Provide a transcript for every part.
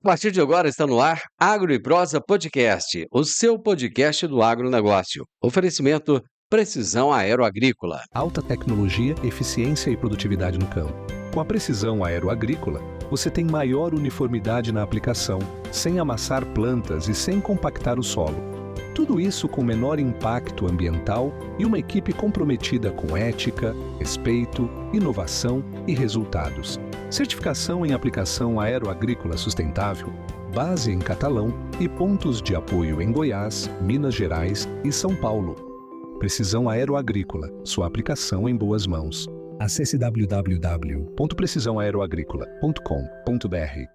A partir de agora está no ar Agro e Prosa Podcast, o seu podcast do agronegócio. Oferecimento Precisão Aeroagrícola. Alta tecnologia, eficiência e produtividade no campo. Com a Precisão Aeroagrícola, você tem maior uniformidade na aplicação, sem amassar plantas e sem compactar o solo. Tudo isso com menor impacto ambiental e uma equipe comprometida com ética, respeito, inovação e resultados. Certificação em aplicação aeroagrícola sustentável, base em Catalão e pontos de apoio em Goiás, Minas Gerais e São Paulo. Precisão Aeroagrícola, sua aplicação em boas mãos. Acesse www.precisãoaeroagrícola.com.br.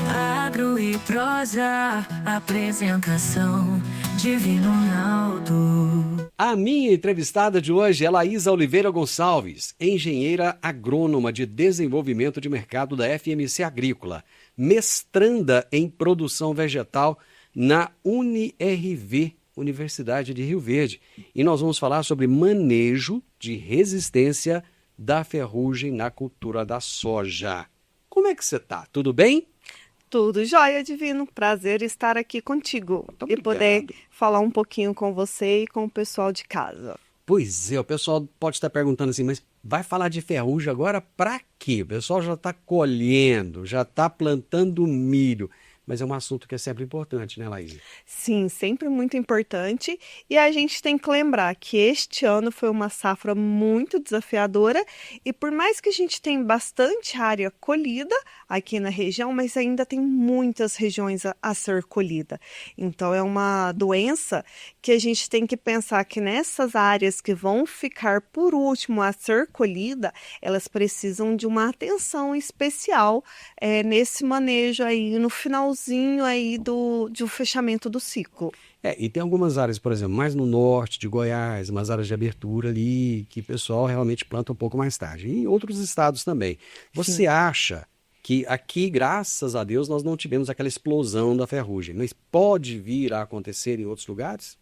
Agro e Prosa, apresentação Divino Ronaldo. A minha entrevistada de hoje é Laísa Oliveira Gonçalves, engenheira agrônoma de desenvolvimento de mercado da FMC Agrícola, mestranda em produção vegetal na UniRV, Universidade de Rio Verde. E nós vamos falar sobre manejo de resistência da ferrugem na cultura da soja. Como é que você está? Tudo bem? Tudo jóia, Divino. Prazer estar aqui contigo e poder falar um pouquinho com você e com o pessoal de casa. Pois é, o pessoal pode estar perguntando assim, mas vai falar de ferrugem agora para quê? O pessoal já está colhendo, já está plantando milho. Mas é um assunto que é sempre importante, né, Laísa? Sim, sempre muito importante. E a gente tem que lembrar que este ano foi uma safra muito desafiadora e por mais que a gente tenha bastante área colhida aqui na região, mas ainda tem muitas regiões a ser colhida. Então é uma doença que a gente tem que pensar que nessas áreas que vão ficar por último a ser colhida, elas precisam de uma atenção especial nesse manejo aí no finalzinho aí de um fechamento do ciclo. E tem algumas áreas, por exemplo, mais no norte de Goiás, umas áreas de abertura ali, que o pessoal realmente planta um pouco mais tarde. E em outros estados também. Você acha que aqui, graças a Deus, nós não tivemos aquela explosão da ferrugem, mas pode vir a acontecer em outros lugares?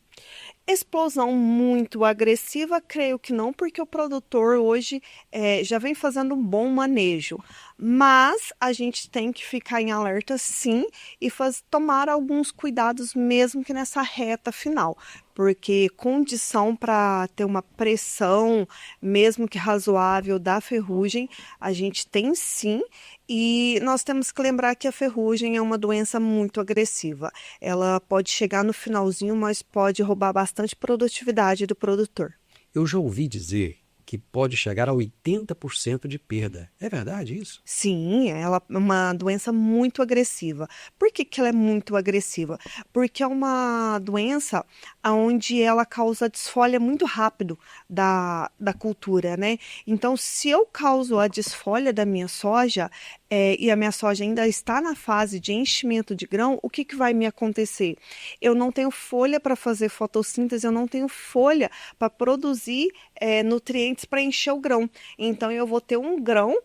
Explosão muito agressiva, creio que não, porque o produtor hoje já vem fazendo um bom manejo. Mas a gente tem que ficar em alerta sim e tomar alguns cuidados mesmo que nessa reta final. Porque condição para ter uma pressão, mesmo que razoável, da ferrugem, a gente tem sim. E nós temos que lembrar que a ferrugem é uma doença muito agressiva. Ela pode chegar no finalzinho, mas pode roubar bastante produtividade do produtor. Eu já ouvi dizer que pode chegar a 80% de perda. É verdade isso? Sim, ela é uma doença muito agressiva. Por que ela é muito agressiva? Porque é uma doença onde ela causa desfolha muito rápido da cultura, né? Então, se eu causo a desfolha da minha soja, e a minha soja ainda está na fase de enchimento de grão, o que vai me acontecer? Eu não tenho folha para fazer fotossíntese, eu não tenho folha para produzir nutrientes para encher o grão. Então, eu vou ter um grão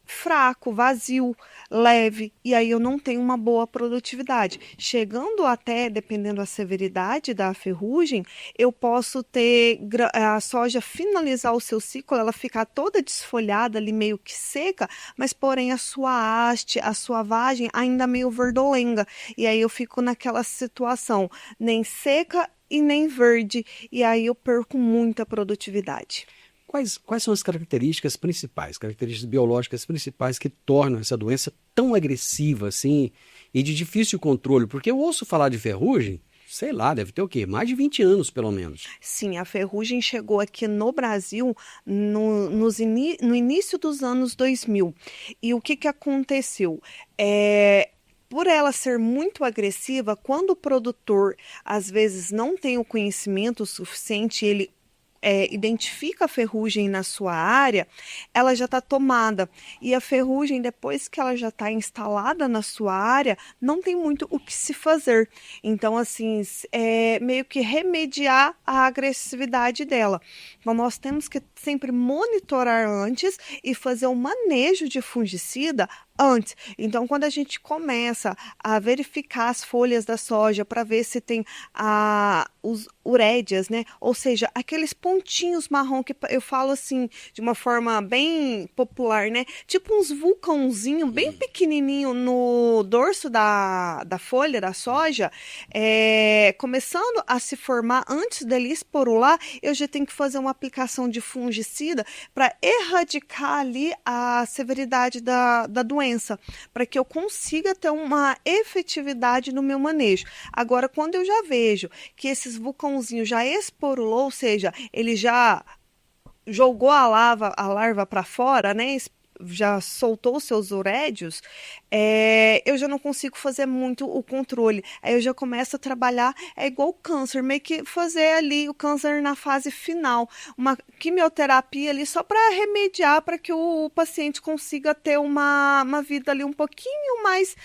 fraco, vazio, leve, e aí eu não tenho uma boa produtividade. Chegando até, dependendo da severidade da ferrugem, eu posso ter a soja finalizar o seu ciclo, ela ficar toda desfolhada ali, meio que seca, mas porém a sua haste, a sua vagem ainda meio verdolenga, e aí eu fico naquela situação, nem seca e nem verde, e aí eu perco muita produtividade. Quais são as características principais, características biológicas principais que tornam essa doença tão agressiva assim e de difícil controle? Porque eu ouço falar de ferrugem, sei lá, deve ter o quê? Mais de 20 anos, pelo menos. Sim, a ferrugem chegou aqui no Brasil no início dos anos 2000. E o que aconteceu? Por ela ser muito agressiva, quando o produtor às vezes não tem o conhecimento suficiente, ele identifica a ferrugem na sua área, ela já está tomada. E a ferrugem, depois que ela já está instalada na sua área, não tem muito o que se fazer. Então, assim, meio que remediar a agressividade dela. Então, nós temos que sempre monitorar antes e fazer um manejo de fungicida antes. Então, quando a gente começa a verificar as folhas da soja para ver se tem os urédias, né? Ou seja, aqueles pontinhos marrom que eu falo assim, de uma forma bem popular, né? Tipo uns vulcãozinhos bem pequenininho no dorso da folha da soja, começando a se formar antes dele esporular, eu já tenho que fazer uma aplicação de fungicida para erradicar ali a severidade da doença, para que eu consiga ter uma efetividade no meu manejo. Agora, quando eu já vejo que esses vulcãozinhos já esporulou, ou seja, ele já jogou a larva para fora, né? Já soltou os seus urédios, eu já não consigo fazer muito o controle. Aí eu já começo a trabalhar, é igual o câncer, meio que fazer ali o câncer na fase final, uma quimioterapia ali só para remediar, para que o paciente consiga ter uma vida ali um pouquinho mais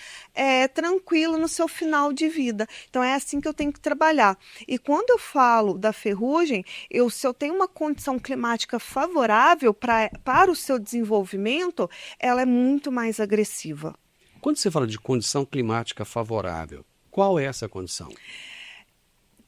tranquilo no seu final de vida. Então é assim que eu tenho que trabalhar. E quando eu falo da ferrugem, se eu tenho uma condição climática favorável para o seu desenvolvimento, ela é muito mais agressiva. Quando você fala de condição climática favorável, qual é essa condição?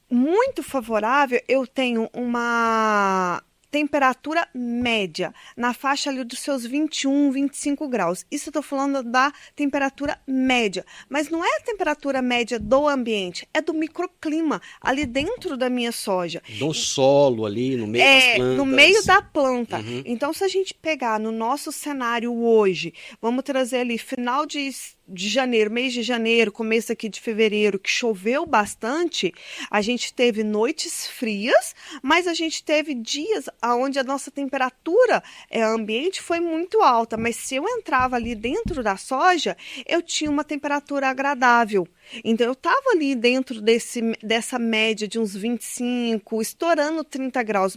Muito favorável, eu tenho uma temperatura média, na faixa ali dos seus 21, 25 graus. Isso eu estou falando da temperatura média, mas não é a temperatura média do ambiente, é do microclima, ali dentro da minha soja. Do solo ali, no meio das plantas. No meio da planta. Então, se a gente pegar no nosso cenário hoje, vamos trazer ali final de janeiro, mês de janeiro, começo aqui de fevereiro, que choveu bastante, a gente teve noites frias, mas a gente teve dias onde a nossa temperatura ambiente foi muito alta, mas se eu entrava ali dentro da soja, eu tinha uma temperatura agradável. Então, eu estava ali dentro dessa média de uns 25, estourando 30 graus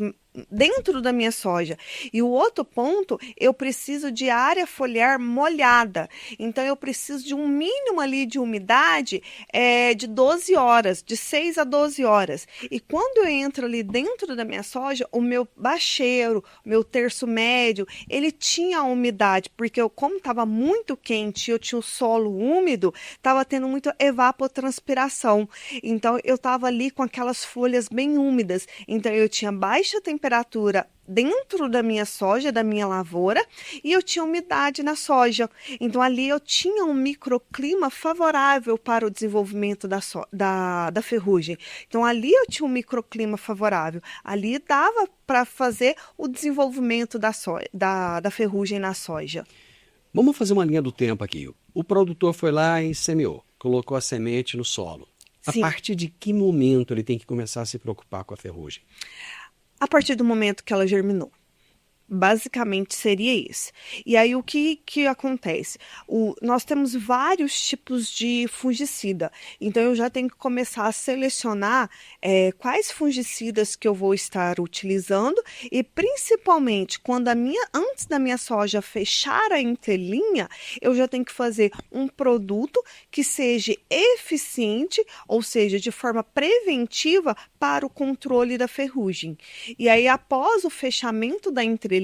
dentro da minha soja. E o outro ponto, eu preciso de área foliar molhada. Então, eu preciso de um mínimo ali de umidade de 12 horas, de 6 a 12 horas. E quando eu entro ali dentro da minha soja, o meu bacheiro, meu terço médio, ele tinha a umidade, porque como estava muito quente e eu tinha o solo úmido, estava tendo muita evapotranspiração. Então, eu estava ali com aquelas folhas bem úmidas. Então, eu tinha baixa temperatura dentro da minha soja, da minha lavoura, e eu tinha umidade na soja. Então, ali eu tinha um microclima favorável para o desenvolvimento da ferrugem. Então, ali eu tinha um microclima favorável. Ali dava para fazer o desenvolvimento da ferrugem na soja. Vamos fazer uma linha do tempo aqui. O produtor foi lá e semeou, colocou a semente no solo. Sim. A partir de que momento ele tem que começar a se preocupar com a ferrugem? A partir do momento que ela germinou. Basicamente seria isso. E aí o que acontece? Nós temos vários tipos de fungicida. Então eu já tenho que começar a selecionar quais fungicidas que eu vou estar utilizando e principalmente quando antes da minha soja fechar a entrelinha, eu já tenho que fazer um produto que seja eficiente, ou seja, de forma preventiva para o controle da ferrugem. E aí após o fechamento da entrelinha,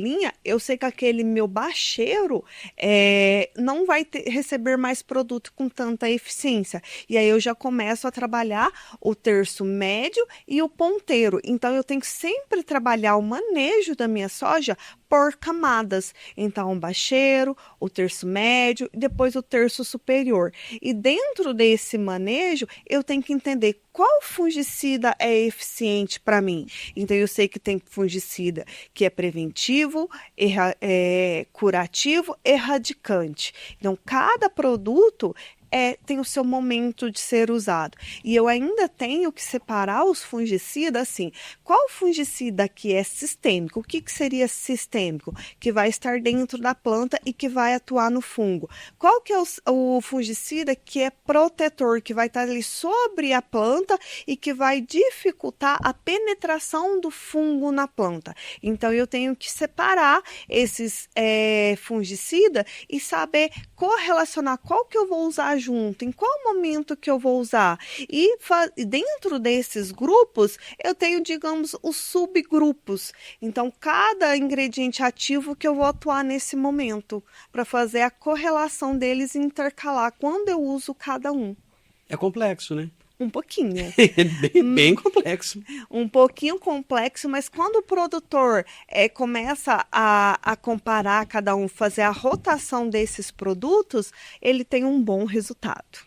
eu sei que aquele meu bacheiro não vai receber mais produto com tanta eficiência. E aí eu já começo a trabalhar o terço médio e o ponteiro. Então, eu tenho que sempre trabalhar o manejo da minha soja por camadas. Então, o bacheiro, o terço médio e depois o terço superior. E dentro desse manejo, eu tenho que entender qual fungicida é eficiente para mim. Então, eu sei que tem fungicida que é preventivo, curativo, erradicante. Então, cada produto tem o seu momento de ser usado. E eu ainda tenho que separar os fungicidas assim. Qual fungicida que é sistêmico? O que seria sistêmico? Que vai estar dentro da planta e que vai atuar no fungo. Qual que é o fungicida que é protetor, que vai estar ali sobre a planta e que vai dificultar a penetração do fungo na planta? Então, eu tenho que separar esses fungicidas e saber correlacionar qual que eu vou usar junto, em qual momento que eu vou usar. E dentro desses grupos, eu tenho, digamos, os subgrupos. Então, cada ingrediente ativo que eu vou atuar nesse momento, para fazer a correlação deles e intercalar quando eu uso cada um. É complexo, né? Um pouquinho. É bem complexo. Um pouquinho complexo, mas quando o produtor começa a comparar cada um, fazer a rotação desses produtos, ele tem um bom resultado.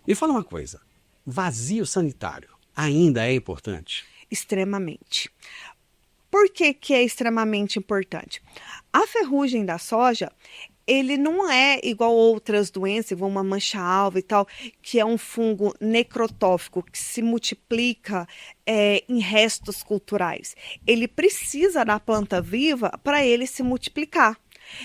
Me fala uma coisa, vazio sanitário ainda é importante? Extremamente. Por que que é extremamente importante? A ferrugem da soja, ele não é igual outras doenças, igual uma mancha-alva e tal, que é um fungo necrotófico, que se multiplica em restos culturais. Ele precisa da planta viva para ele se multiplicar.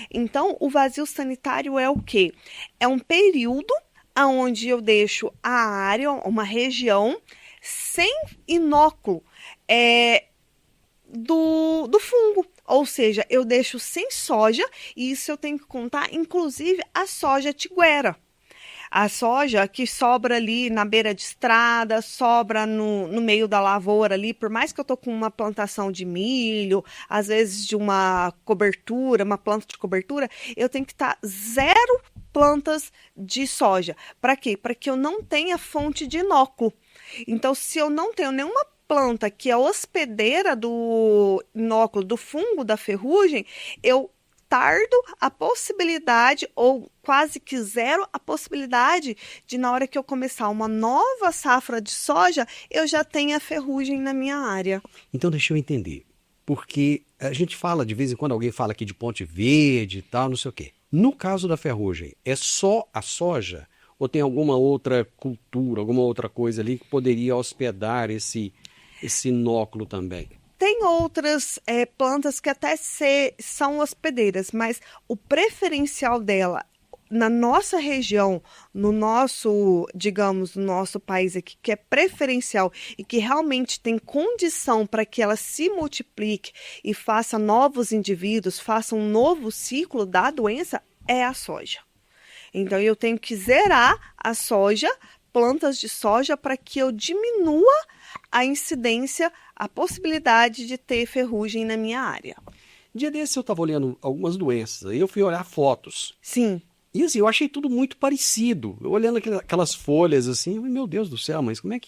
Então, o vazio sanitário é o quê? É um período onde eu deixo a área, uma região, sem inóculo do fungo. Ou seja, eu deixo sem soja, e isso eu tenho que contar, inclusive, a soja tiguera. A soja que sobra ali na beira de estrada, sobra no meio da lavoura ali, por mais que eu estou com uma plantação de milho, às vezes de uma cobertura, uma planta de cobertura, eu tenho que estar 0 plantas de soja. Para quê? Para que eu não tenha fonte de inóculo. Então, se eu não tenho nenhuma planta que é hospedeira do inóculo, do fungo da ferrugem, eu tardo a possibilidade, ou quase que zero a possibilidade de, na hora que eu começar uma nova safra de soja, eu já tenha ferrugem na minha área. Então deixa eu entender, porque a gente fala, de vez em quando alguém fala aqui de Ponte Verde e tal, não sei o quê. No caso da ferrugem, é só a soja ou tem alguma outra cultura, alguma outra coisa ali que poderia hospedar esse inóculo também? Tem outras plantas que até são hospedeiras, mas o preferencial dela na nossa região, no nosso, digamos, no nosso país aqui, que é preferencial e que realmente tem condição para que ela se multiplique e faça novos indivíduos, faça um novo ciclo da doença, é a soja. Então, eu tenho que zerar a soja, plantas de soja, para que eu diminua a incidência, a possibilidade de ter ferrugem na minha área. Dia desse eu estava olhando algumas doenças, aí eu fui olhar fotos. Sim. E assim, eu achei tudo muito parecido. Eu olhando aquelas folhas assim, eu, meu Deus do céu, mas como é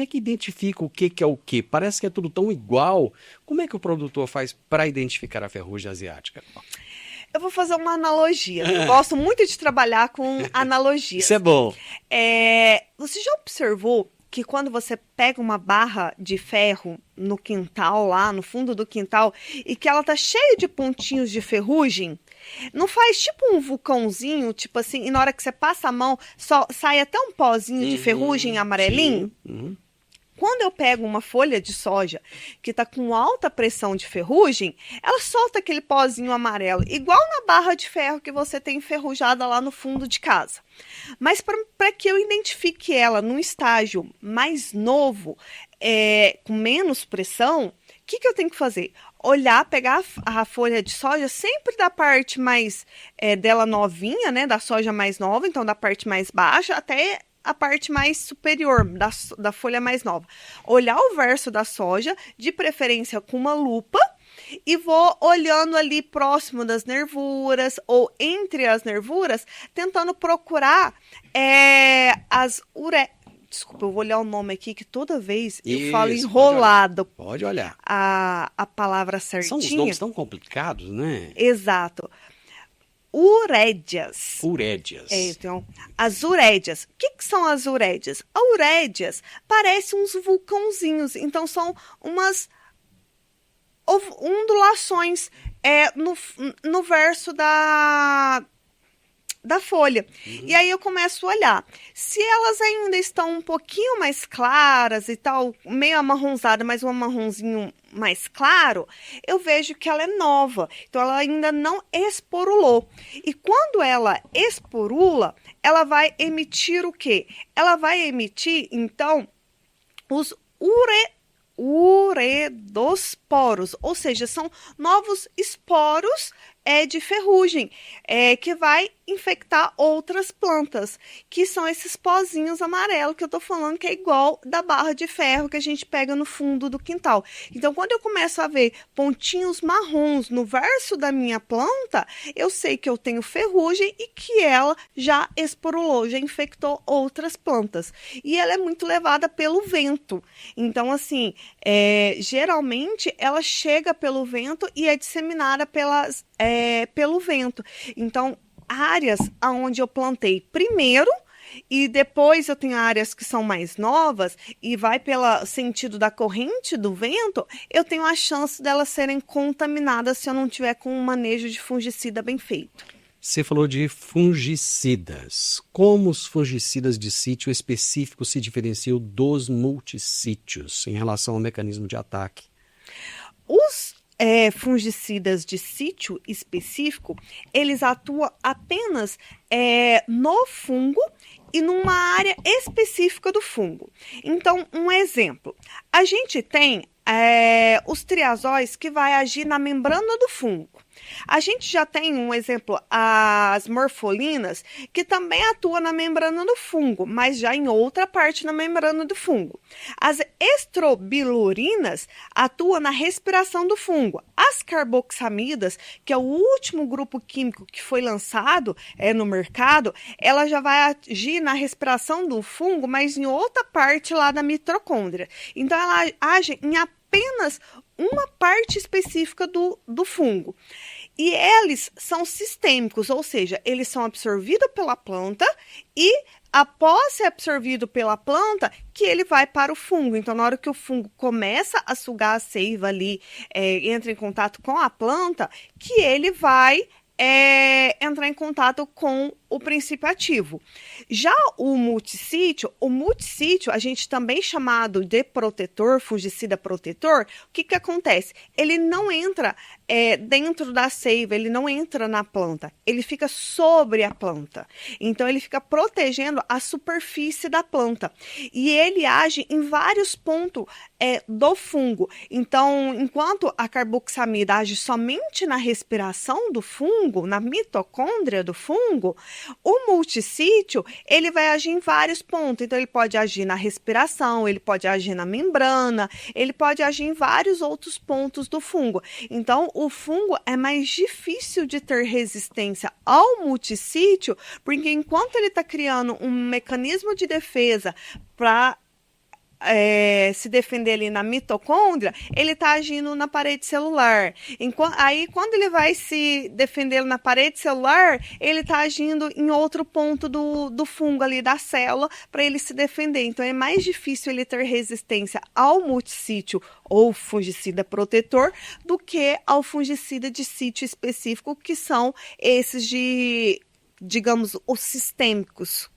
que identifica o que é o quê? Parece que é tudo tão igual. Como é que o produtor faz para identificar a ferrugem asiática? Eu vou fazer uma analogia. Eu gosto muito de trabalhar com analogias. Isso é bom. Você já observou que quando você pega uma barra de ferro no quintal, lá no fundo do quintal, e que ela tá cheia de pontinhos de ferrugem, não faz tipo um vulcãozinho, tipo assim, e na hora que você passa a mão, só sai até um pozinho de ferrugem amarelinho? Sim. Quando eu pego uma folha de soja que está com alta pressão de ferrugem, ela solta aquele pozinho amarelo, igual na barra de ferro que você tem enferrujada lá no fundo de casa. Mas para que eu identifique ela num estágio mais novo, com menos pressão, o que eu tenho que fazer? Olhar, pegar a folha de soja sempre da parte mais dela novinha, né, da soja mais nova, então da parte mais baixa até a parte mais superior da folha mais nova. Olhar o verso da soja, de preferência com uma lupa, e vou olhando ali próximo das nervuras ou entre as nervuras, tentando procurar Desculpa, eu vou olhar o nome aqui, que toda vez eu falo enrolado. Pode olhar. A palavra certinha. São os nomes tão complicados, né? Exato. Urédias. Então, as urédias. O que são as urédias? As urédias parecem uns vulcãozinhos. Então, são umas ondulações no verso da folha. E aí eu começo a olhar. Se elas ainda estão um pouquinho mais claras e tal, meio amarronzada, mas um amarronzinho mais claro, eu vejo que ela é nova. Então, ela ainda não esporulou. E quando ela esporula, ela vai emitir o quê? Ela vai emitir, então, os uredosporos, ou seja, são novos esporos de ferrugem, que vai infectar outras plantas, que são esses pozinhos amarelos que eu tô falando, que é igual da barra de ferro que a gente pega no fundo do quintal. Então, quando eu começo a ver pontinhos marrons no verso da minha planta, eu sei que eu tenho ferrugem e que ela já esporulou, já infectou outras plantas. E ela é muito levada pelo vento. Então, assim, geralmente ela chega pelo vento e é disseminada pelo vento. Então, áreas onde eu plantei primeiro e depois eu tenho áreas que são mais novas e vai pelo sentido da corrente do vento, eu tenho a chance delas serem contaminadas se eu não tiver com um manejo de fungicida bem feito. Você falou de fungicidas. Como os fungicidas de sítio específicos se diferenciam dos multissítios em relação ao mecanismo de ataque? Os fungicidas de sítio específico, eles atuam apenas no fungo e numa área específica do fungo. Então, um exemplo, a gente tem os triazóis que vai agir na membrana do fungo. A gente já tem um exemplo, as morfolinas, que também atuam na membrana do fungo, mas já em outra parte na membrana do fungo. As estrobilurinas atuam na respiração do fungo. As carboxamidas, que é o último grupo químico que foi lançado no mercado, ela já vai agir na respiração do fungo, mas em outra parte lá da mitocôndria. Então, ela age em apenas uma parte específica do fungo. E eles são sistêmicos, ou seja, eles são absorvidos pela planta e após ser absorvido pela planta, que ele vai para o fungo. Então, na hora que o fungo começa a sugar a seiva ali, entra em contato com a planta, que ele vai entrar em contato com o princípio ativo. Já o multissítio, a gente também chamado de protetor, fungicida protetor, o que acontece? Ele não entra dentro da seiva, ele não entra na planta, ele fica sobre a planta. Então, ele fica protegendo a superfície da planta. E ele age em vários pontos do fungo. Então, enquanto a carboxamida age somente na respiração do fungo, na mitocôndria do fungo, o multissítio, ele vai agir em vários pontos. Então, ele pode agir na respiração, ele pode agir na membrana, ele pode agir em vários outros pontos do fungo. Então, o fungo é mais difícil de ter resistência ao multissítio, porque enquanto ele está criando um mecanismo de defesa para se defender ali na mitocôndria, ele está agindo na parede celular. Aí, quando ele vai se defender na parede celular, ele está agindo em outro ponto do fungo ali, da célula, para ele se defender. Então, é mais difícil ele ter resistência ao multissítio ou fungicida protetor do que ao fungicida de sítio específico, que são esses digamos, os sistêmicos.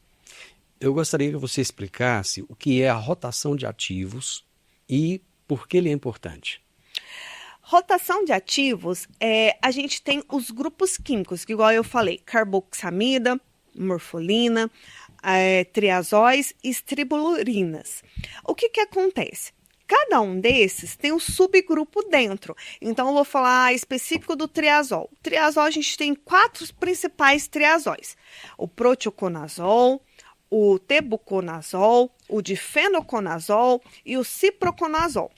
Eu gostaria que você explicasse o que é a rotação de ativos e por que ele é importante. Rotação de ativos, a gente tem os grupos químicos, que igual eu falei, carboxamida, morfolina, triazóis e estribulurinas. O que acontece? Cada um desses tem um subgrupo dentro. Então, eu vou falar específico do triazol. O triazol, a gente tem 4 principais triazóis. O proteoconazol, o tebuconazol, o difenoconazol e o ciproconazol.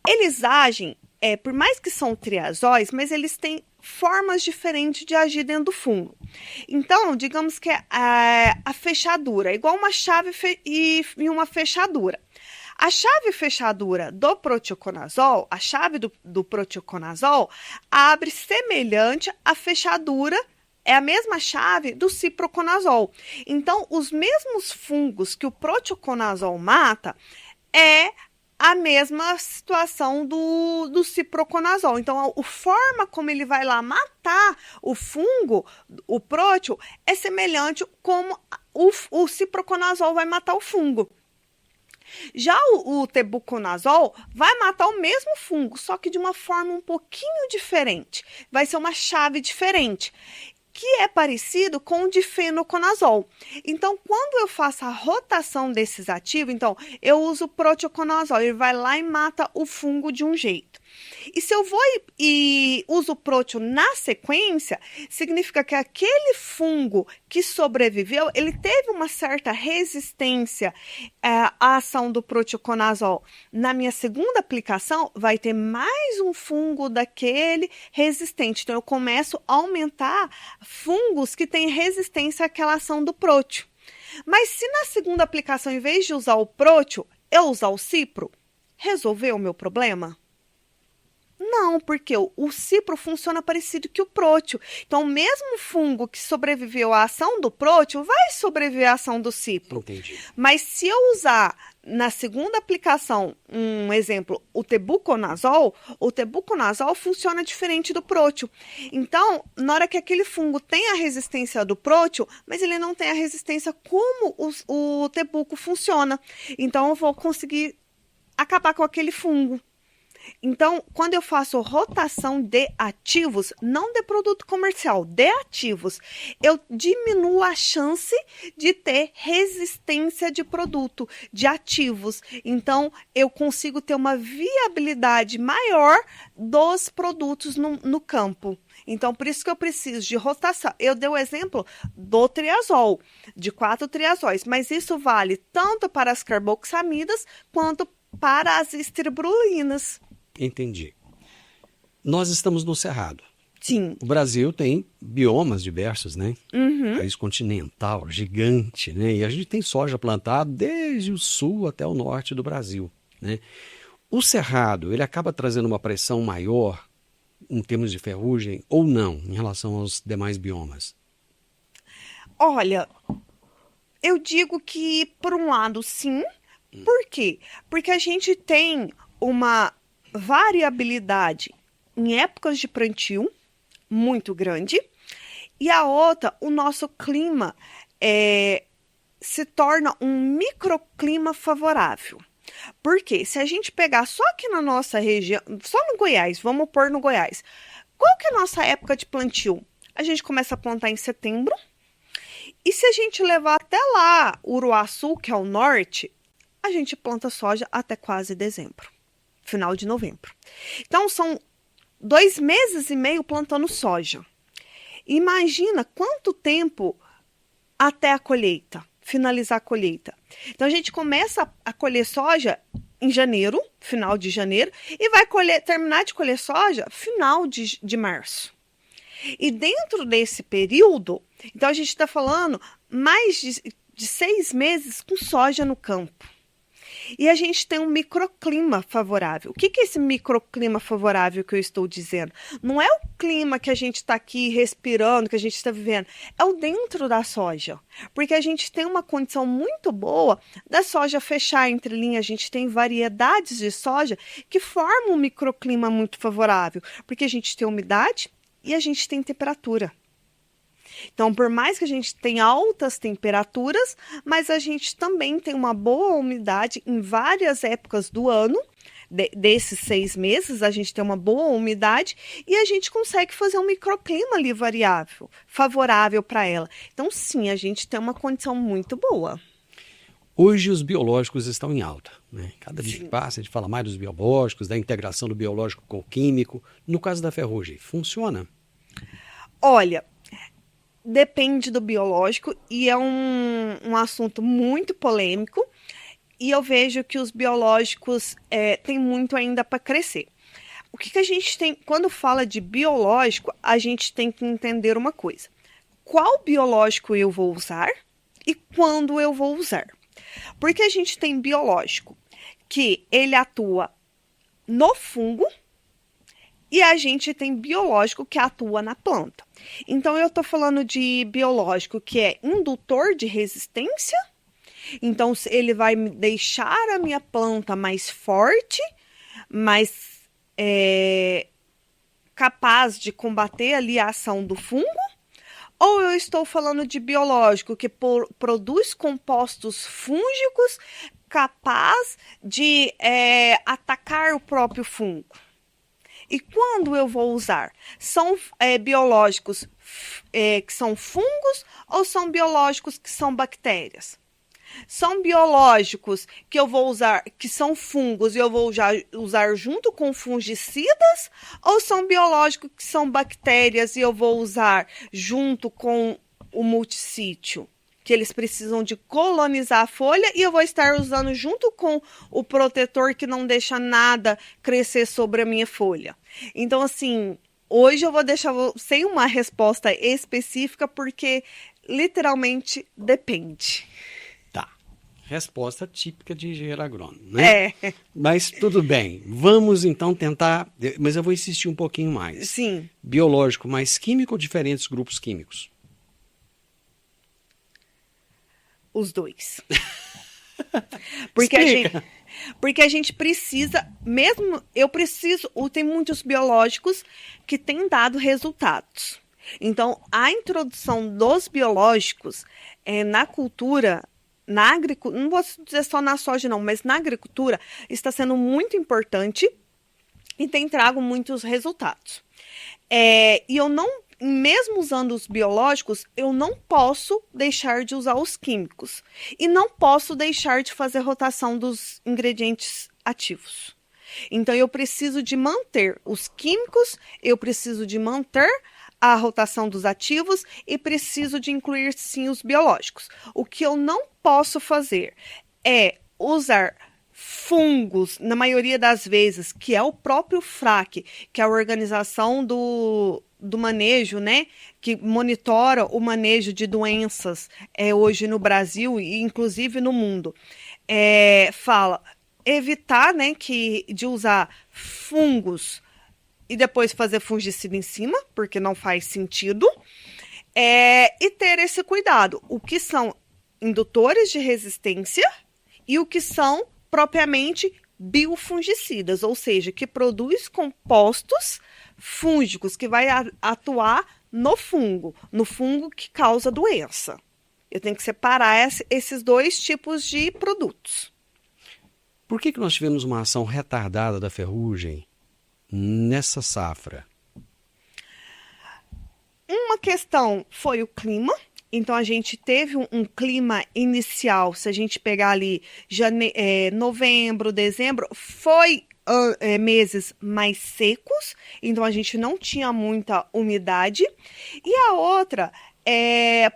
Eles agem, por mais que são triazóis, mas eles têm formas diferentes de agir dentro do fungo. Então, digamos que a fechadura é igual uma chave e uma fechadura. A chave fechadura do proteoconazol, a chave do proteoconazol, abre semelhante à fechadura, é a mesma chave do ciproconazol. Então, os mesmos fungos que o proteoconazol mata é a mesma situação do ciproconazol. Então, a forma como ele vai lá matar o fungo, o próteo, é semelhante como o ciproconazol vai matar o fungo. Já o tebuconazol vai matar o mesmo fungo, só que de uma forma um pouquinho diferente. Vai ser uma chave diferente, que é parecido com o difenoconazol. Então, quando eu faço a rotação desses ativos, então, eu uso o proteoconazol, ele vai lá e mata o fungo de um jeito. E se eu vou e uso o prótio na sequência, significa que aquele fungo que sobreviveu, ele teve uma certa resistência à ação do proteoconazol. Na minha segunda aplicação, vai ter mais um fungo daquele resistente. Então, eu começo a aumentar fungos que têm resistência àquela ação do prótio. Mas se na segunda aplicação, em vez de usar o prótio, eu usar o cipro, resolveu o meu problema? Não, porque o cipro funciona parecido que o prótio. Então, o mesmo fungo que sobreviveu à ação do prótio vai sobreviver à ação do cipro. Entendi. Mas se eu usar na segunda aplicação, um exemplo, o tebuconazol funciona diferente do prótio. Então, na hora que aquele fungo tem a resistência do prótio, mas ele não tem a resistência como o tebuco funciona. Então, eu vou conseguir acabar com aquele fungo. Então, quando eu faço rotação de ativos, não de produto comercial, de ativos, eu diminuo a chance de ter resistência de produto, de ativos. Então, eu consigo ter uma viabilidade maior dos produtos no campo. Então, por isso que eu preciso de rotação. Eu dei o exemplo do triazol, de 4 triazóis, mas isso vale tanto para as carboxamidas quanto para as estirbulinas. Entendi. Nós estamos no Cerrado. Sim. O Brasil tem biomas diversos, né? Uhum. País continental, gigante, né? E a gente tem soja plantada desde o sul até o norte do Brasil, né? O Cerrado, ele acaba trazendo uma pressão maior em termos de ferrugem ou não, em relação aos demais biomas? Olha, eu digo que, por um lado, sim. Por quê? Porque a gente tem uma variabilidade em épocas de plantio muito grande, e a outra, o nosso clima se torna um microclima favorável. Porque se a gente pegar só aqui na nossa região, só no Goiás, vamos pôr no Goiás, qual que é a nossa época de plantio? A gente começa a plantar em setembro, e se a gente levar até lá, Uruaçu, que é o norte, a gente planta soja até quase dezembro. Final de novembro. Então, são 2 meses e meio plantando soja. Imagina quanto tempo até a colheita, finalizar a colheita. Então, a gente começa a colher soja em janeiro, final de janeiro, e vai terminar de colher soja final de março. E dentro desse período, então a gente está falando mais de 6 meses com soja no campo. E a gente tem um microclima favorável. O que é esse microclima favorável que eu estou dizendo? Não é o clima que a gente está aqui respirando, que a gente está vivendo. É o dentro da soja. Porque a gente tem uma condição muito boa da soja fechar entre linhas. A gente tem variedades de soja que formam um microclima muito favorável. Porque a gente tem umidade e a gente tem temperatura. Então, por mais que a gente tenha altas temperaturas, mas a gente também tem uma boa umidade em várias épocas do ano. Desses 6 meses, a gente tem uma boa umidade e a gente consegue fazer um microclima ali variável, favorável para ela. Então, sim, a gente tem uma condição muito boa. Hoje os biológicos estão em alta, né? Cada dia que passa a gente fala mais dos biológicos, da integração do biológico com o químico. No caso da ferrugem, funciona? Olha, depende do biológico e é um assunto muito polêmico e eu vejo que os biológicos têm muito ainda para crescer. O que a gente tem, quando fala de biológico, a gente tem que entender uma coisa. Qual biológico eu vou usar e quando eu vou usar? Porque a gente tem biológico que ele atua no fungo e a gente tem biológico que atua na planta. Então, eu estou falando de biológico que é indutor de resistência. Então, ele vai deixar a minha planta mais forte, mais capaz de combater ali a ação do fungo. Ou eu estou falando de biológico que produz compostos fúngicos capaz de atacar o próprio fungo. E quando eu vou usar? São biológicos que são fungos ou são biológicos que são bactérias? São biológicos que eu vou usar, que são fungos e eu vou usar junto com fungicidas? Ou são biológicos que são bactérias e eu vou usar junto com o multissítio? Que eles precisam de colonizar a folha e eu vou estar usando junto com o protetor que não deixa nada crescer sobre a minha folha. Então, assim, hoje eu vou deixar sem uma resposta específica porque literalmente depende. Tá. Resposta típica de engenheiro agrônomo, né? É. Mas tudo bem. Vamos então tentar, mas eu vou insistir um pouquinho mais. Sim. Biológico mais químico ou diferentes grupos químicos? Os dois. Porque a gente precisa, mesmo tem muitos biológicos que têm dado resultados. Então, a introdução dos biológicos na cultura, na agricultura, não vou dizer só na soja não, mas na agricultura está sendo muito importante e tem trago muitos resultados. E eu não, mesmo usando os biológicos, eu não posso deixar de usar os químicos. E não posso deixar de fazer rotação dos ingredientes ativos. Então, eu preciso de manter os químicos, eu preciso de manter a rotação dos ativos e preciso de incluir, sim, os biológicos. O que eu não posso fazer é usar fungos, na maioria das vezes, que é o próprio FRAC, que é a organização do manejo, né, que monitora o manejo de doenças hoje no Brasil e inclusive no mundo, fala evitar, né, de usar fungos e depois fazer fungicida em cima, porque não faz sentido, e ter esse cuidado, o que são indutores de resistência e o que são propriamente biofungicidas, ou seja, que produz compostos fúngicos que vai atuar no fungo que causa doença. Eu tenho que separar esses dois tipos de produtos. Por que nós tivemos uma ação retardada da ferrugem nessa safra? Uma questão foi o clima. Então, a gente teve um clima inicial, se a gente pegar ali novembro, dezembro, foi meses mais secos, então a gente não tinha muita umidade. E a outra,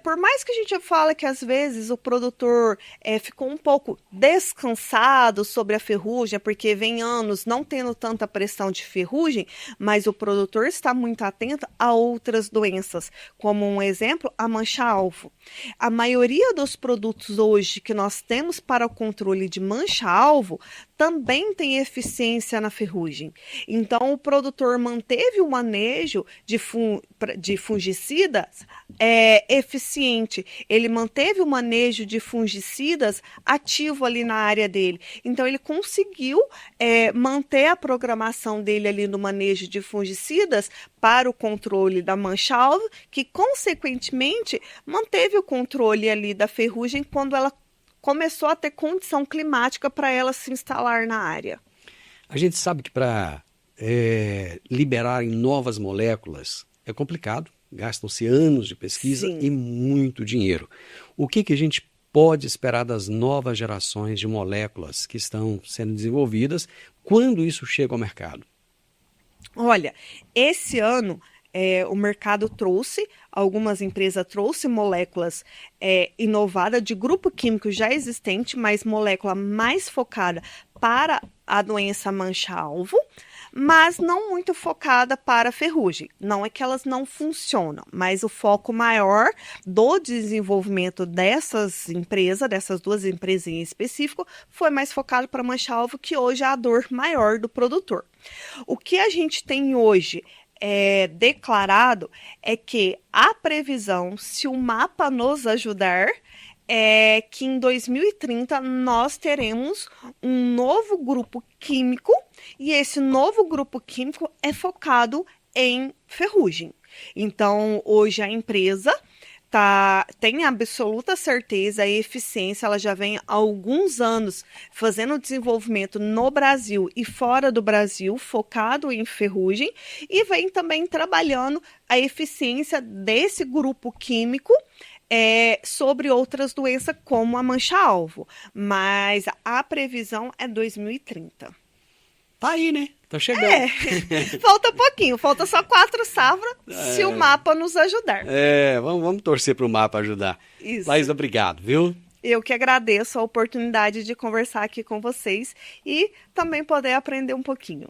por mais que a gente fale que às vezes o produtor ficou um pouco descansado sobre a ferrugem, porque vem anos não tendo tanta pressão de ferrugem, mas o produtor está muito atento a outras doenças, como um exemplo, a mancha-alvo. A maioria dos produtos hoje que nós temos para o controle de mancha-alvo também tem eficiência na ferrugem. Então, o produtor manteve o manejo de fungicidas eficiente. Ele manteve o manejo de fungicidas ativo ali na área dele. Então, ele conseguiu manter a programação dele ali no manejo de fungicidas para o controle da mancha-alvo, que, consequentemente, manteve o controle ali da ferrugem quando ela começou a ter condição climática para ela se instalar na área. A gente sabe que para liberarem novas moléculas é complicado, gastam-se anos de pesquisa Sim. e muito dinheiro. O que a gente pode esperar das novas gerações de moléculas que estão sendo desenvolvidas quando isso chega ao mercado? Olha, esse ano o mercado algumas empresas trouxe moléculas inovadas de grupo químico já existente, mas molécula mais focada para a doença mancha-alvo, mas não muito focada para a ferrugem. Não é que elas não funcionam, mas o foco maior do desenvolvimento dessas duas empresas em específico, foi mais focado para mancha-alvo, que hoje é a dor maior do produtor. O que a gente tem hoje declarado é que a previsão, se o mapa nos ajudar, é que em 2030 nós teremos um novo grupo químico, e esse novo grupo químico é focado em ferrugem. Então, hoje a empresa tem absoluta certeza e eficiência, ela já vem há alguns anos fazendo desenvolvimento no Brasil e fora do Brasil, focado em ferrugem, e vem também trabalhando a eficiência desse grupo químico sobre outras doenças como a mancha-alvo, mas a previsão é 2030. Tá aí, né? Tá chegando. Falta pouquinho, falta só 4 safras, se o mapa nos ajudar. Vamos torcer para o mapa ajudar. Isso. Laís, obrigado, viu? Eu que agradeço a oportunidade de conversar aqui com vocês e também poder aprender um pouquinho.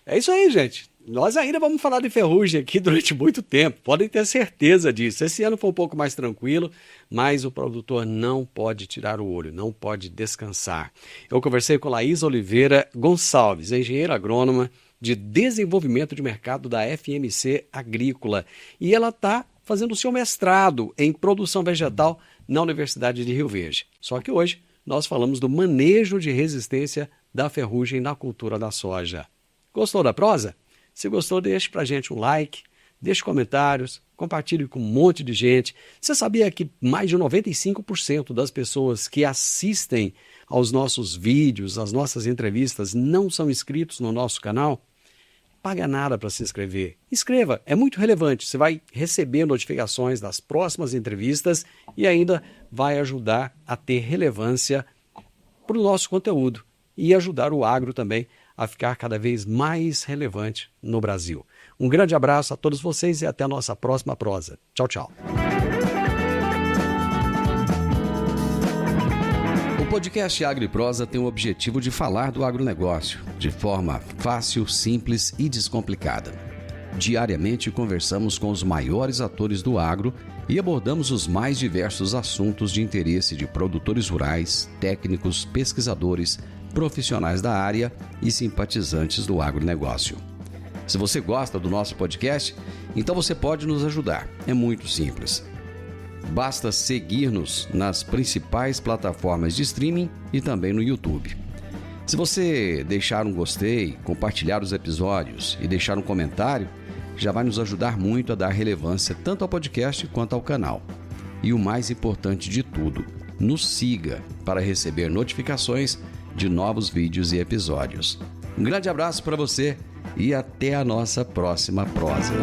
É isso aí, gente. Nós ainda vamos falar de ferrugem aqui durante muito tempo, podem ter certeza disso. Esse ano foi um pouco mais tranquilo, mas o produtor não pode tirar o olho, não pode descansar. Eu conversei com Laís Oliveira Gonçalves, engenheira agrônoma de desenvolvimento de mercado da FMC Agrícola, e ela está fazendo o seu mestrado em produção vegetal na Universidade de Rio Verde. Só que hoje nós falamos do manejo de resistência da ferrugem na cultura da soja. Gostou da prosa? Se gostou, deixe pra gente um like, deixe comentários, compartilhe com um monte de gente. Você sabia que mais de 95% das pessoas que assistem aos nossos vídeos, às nossas entrevistas, não são inscritos no nosso canal? Paga nada para se inscrever. Inscreva, é muito relevante. Você vai receber notificações das próximas entrevistas e ainda vai ajudar a ter relevância para o nosso conteúdo e ajudar o agro também a ficar cada vez mais relevante no Brasil. Um grande abraço a todos vocês e até a nossa próxima prosa. Tchau, tchau. O podcast Agro e Prosa tem o objetivo de falar do agronegócio de forma fácil, simples e descomplicada. Diariamente conversamos com os maiores atores do agro e abordamos os mais diversos assuntos de interesse de produtores rurais, técnicos, pesquisadores, profissionais da área e simpatizantes do agronegócio. Se você gosta do nosso podcast, então você pode nos ajudar. É muito simples. Basta seguir-nos nas principais plataformas de streaming e também no YouTube. Se você deixar um gostei, compartilhar os episódios e deixar um comentário, já vai nos ajudar muito a dar relevância tanto ao podcast quanto ao canal. E o mais importante de tudo, nos siga para receber notificações de novos vídeos e episódios. Um grande abraço para você e até a nossa próxima prosa.